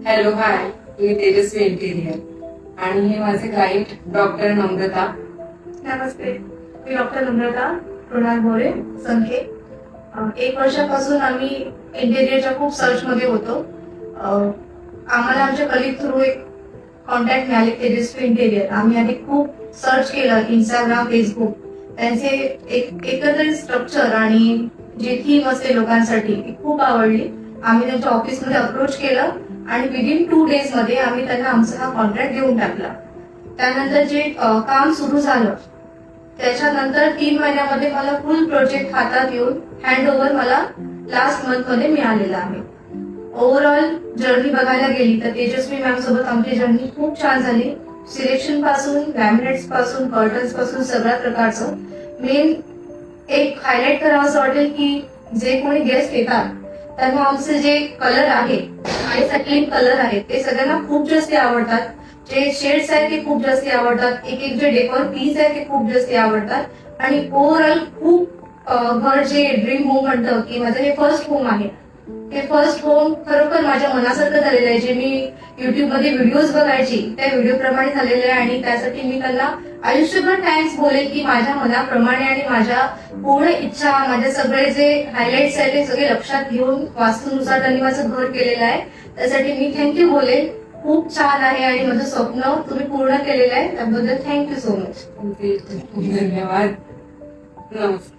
Hello hi, मी तेजस्वी interior आणि हे माझे क्लायंट डॉक्टर नम्रता. नमस्ते, मी डॉक्टर नम्रता मृणाल मोरे संखे. 1 वर्षापासून आम्ही इंटेरियरच्या खूप सर्चमध्ये होतो. आम्हाला आमच्या कलिग थ्रू एक कॉन्टॅक्ट मिळाले तेजस्वी इंटेरियर. आम्ही आधी खूप सर्च केलं इंस्टाग्राम, फेसबुक. त्यांचे एकत्रित स्ट्रक्चर आणि जे थीम असते लोकांसाठी ती खूप आवडली. आम्ही त्यांच्या ऑफिसमध्ये अप्रोच केलं आणि विदिन 2 डेज मध्ये आम्ही त्यांना आमचा हा कॉन्ट्रॅक्ट देऊन टाकला. त्यानंतर जे काम सुरू झालं त्याच्यानंतर 3 महिन्यामध्ये मला फुल प्रोजेक्ट हातात येऊन हँड मला लास्ट मंथ मध्ये मिळालेला आहे. ओव्हरऑल जर्नी बघायला गेली तर तेजस्वी मॅम सोबत आमची जर्नी खूप छान झाली. सिलेक्शन पासून, लॅमिनेट्स पासून, कर्टन्स पासून सगळ्या प्रकारचं. मेन एक हायलाइट करावं असं वाटेल की जे कोणी गेस्ट येतात त्यांना आमचे जे कलर आहे आणि सॅटिन कलर आहेत ते सगळ्यांना खूप जास्त आवडतात. जे शेड्स आहेत ते खूप जास्त आवडतात. एक जे डेकोर पीस आहे ते खूप जास्त आवडतात आणि ओव्हरऑल खूप घर जे ड्रीम होम म्हणतं की माझं हे फर्स्ट होम आहे, हे फर्स्ट होम खरोखर माझ्या मनासारखं झालेलं आहे. जे मी युट्यूब मध्ये व्हिडिओज बघायची त्या व्हिडिओ प्रमाणे झालेले आहे आणि त्यासाठी मी त्यांना आयुष्यभर थँक्स बोलेल की माझ्या मनाप्रमाणे आणि माझ्या पूर्ण इच्छा, माझे सगळे जे हायलाइट्स आहेत ते सगळे लक्षात घेऊन वास्तूनुसार त्यांनी माझं घर केलेलं आहे. त्यासाठी मी थँक्यू बोलेल. खूप छान आहे आणि माझं स्वप्न तुम्ही पूर्ण केलेलं आहे त्याबद्दल थँक्यू सो मच. धन्यवाद. नमस्कार.